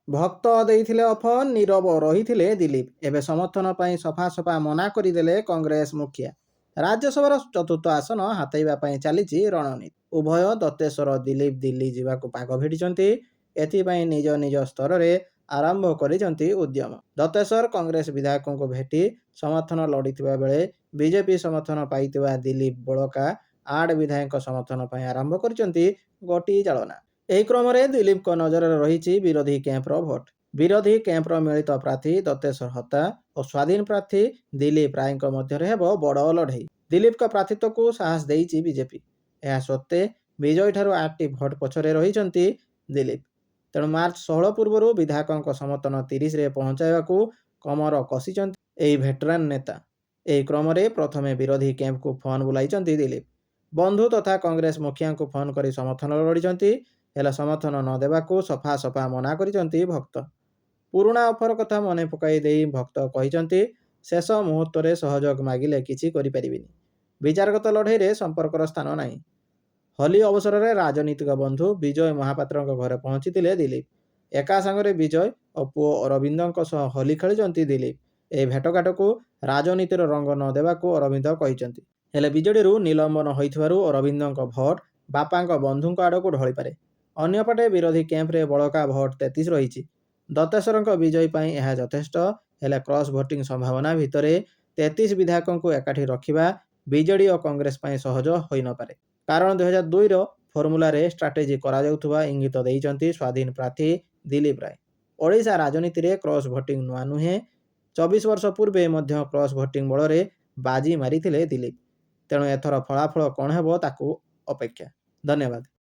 ଭକ୍ତ ଦେଇଥିଲେ ଅଫର, ନୀରବ ରହିଥିଲେ ଦିଲ୍ଲୀପ। ଏବେ ସମର୍ଥନ ପାଇଁ ସଫା ସଫା ମନା କରିଦେଲେ କଂଗ୍ରେସ ମୁଖିଆ। ରାଜ୍ୟସଭାର ଚତୁର୍ଥ ଆସନ ହାତେଇବା ପାଇଁ ଚାଲିଛି ରଣନୀତି। ଉଭୟ ଦତ୍ତେଶ୍ୱର ଦିଲ୍ଲୀପ ଦିଲ୍ଲୀ ଯିବାକୁ ପାଗ ଭିଡ଼ିଛନ୍ତି। ଏଥିପାଇଁ ନିଜ ନିଜ ସ୍ତରରେ ଆରମ୍ଭ କରିଛନ୍ତି ଉଦ୍ୟମ। ଦତ୍ତେଶ୍ୱର କଂଗ୍ରେସ ବିଧାୟକଙ୍କୁ ଭେଟି ସମର୍ଥନ ଲୋଡ଼ିଥିବା ବେଳେ ବିଜେପି ସମର୍ଥନ ପାଇଥିବା ଦିଲ୍ଲୀପ ବଳକା 8 ବିଧାୟକଙ୍କ ସମର୍ଥନ ପାଇଁ ଆରମ୍ଭ କରିଛନ୍ତି ଗୋଟି ଚାଳନା। ଏହି କ୍ରମରେ ଦିଲ୍ଲୀପଙ୍କ ନଜରରେ ରହିଛି ବିରୋଧୀ କ୍ୟାମ୍ପର ଭୋଟ। ବିରୋଧୀ କ୍ୟାମ୍ପର ମିଳିତ ପ୍ରାର୍ଥୀ ଦତ୍ତେଶ୍ୱର ହତା ଓ ସ୍ୱାଧୀନ ପ୍ରାର୍ଥୀ ଦିଲ୍ଲୀପ ରାୟଙ୍କ ମଧ୍ୟରେ ହେବ ବଡ଼ ଲଢ଼େଇ। ଦିଲ୍ଲୀପଙ୍କ ପ୍ରାର୍ଥୀତ୍ୱକୁ ସାହସ ଦେଇଛି ବିଜେପି। ଏହା ସତ୍ତ୍ୱେ ବିଜୟୀଠାରୁ 8ଟି ଭୋଟ ପଛରେ ରହିଛନ୍ତି ଦିଲ୍ଲୀପ। ତେଣୁ ମାର୍ଚ୍ଚ 16 ପୂର୍ବରୁ ବିଧାୟକଙ୍କ ସମର୍ଥନ 30ରେ ପହଞ୍ଚାଇବାକୁ କମର କଷିଛନ୍ତି ଏହି ଭେଟରାନ୍ ନେତା। ଏହି କ୍ରମରେ ପ୍ରଥମେ ବିରୋଧୀ କ୍ୟାମ୍ପକୁ ଫୋନ୍ ବୁଲାଇଛନ୍ତି ଦିଲ୍ଲୀପ। ବନ୍ଧୁ ତଥା କଂଗ୍ରେସ ମୁଖିଆଙ୍କୁ ଫୋନ୍ କରି ସମର୍ଥନ ଲୋଡ଼ିଛନ୍ତି। ହେଲେ ସମର୍ଥନ ନ ଦେବାକୁ ସଫା ସଫା ମନା କରିଛନ୍ତି ଭକ୍ତ। ପୁରୁଣା ଅଫର କଥା ମନେ ପକାଇ ଦେଇ ଭକ୍ତ କହିଛନ୍ତି, ଶେଷ ମୁହୂର୍ତ୍ତରେ ସହଯୋଗ ମାଗିଲେ କିଛି କରିପାରିବିନି। ବିଚାରଗତ ଲଢ଼େଇରେ ସମ୍ପର୍କର ସ୍ଥାନ ନାହିଁ। ହୋଲି ଅବସରରେ ରାଜନୀତିକ ବନ୍ଧୁ ବିଜୟ ମହାପାତ୍ରଙ୍କ ଘରେ ପହଞ୍ଚିଥିଲେ ଦିଲ୍ଲୀପ। ଏକା ସାଙ୍ଗରେ ବିଜୟ ଓ ପୁଅ ଅରବିନ୍ଦଙ୍କ ସହ ହୋଲି ଖେଳିଛନ୍ତି ଦିଲ୍ଲୀପ। ଏହି ଭେଟଘାଟକୁ ରାଜନୀତିର ରଙ୍ଗ ନ ଦେବାକୁ ଅରବିନ୍ଦ କହିଛନ୍ତି। ହେଲେ ବିଜେଡିରୁ ନିଲମ୍ବନ ହୋଇଥିବାରୁ ଅରବିନ୍ଦଙ୍କ ଭୋଟ ବାପାଙ୍କ ବନ୍ଧୁଙ୍କ ଆଡ଼କୁ ଢଳିପାରେ। ଅନ୍ୟପଟେ ବିରୋଧୀ କ୍ୟାମ୍ପରେ ବଳକା ଭୋଟ 33 ରହିଛି। ଦତ୍ତେଶ୍ୱରଙ୍କ ବିଜୟ ପାଇଁ ଏହା ଯଥେଷ୍ଟ। ହେଲେ କ୍ରସ୍ ଭୋଟିଂ ସମ୍ଭାବନା ଭିତରେ 33 ବିଧାୟକଙ୍କୁ ଏକାଠି ରଖିବା ବିଜେଡି ଓ କଂଗ୍ରେସ ପାଇଁ ସହଜ ହୋଇନପାରେ। କାରଣ 2002ର ଫର୍ମୁଲାରେ ଷ୍ଟ୍ରାଟେଜି କରାଯାଉଥିବା ଇଙ୍ଗିତ ଦେଇଛନ୍ତି ସ୍ୱାଧୀନ ପ୍ରାର୍ଥୀ ଦିଲ୍ଲୀପ ରାୟ। ଓଡ଼ିଶା ରାଜନୀତିରେ କ୍ରସ୍ ଭୋଟିଂ ନୂଆ ନୁହେଁ। 24 ବର୍ଷ ପୂର୍ବେ ମଧ୍ୟ କ୍ରସ୍ ଭୋଟିଂ ବଳରେ ବାଜି ମାରିଥିଲେ ଦିଲ୍ଲୀପ। ତେଣୁ ଏଥର ଫଳାଫଳ କ'ଣ ହେବ ତାକୁ ଅପେକ୍ଷା। ଧନ୍ୟବାଦ।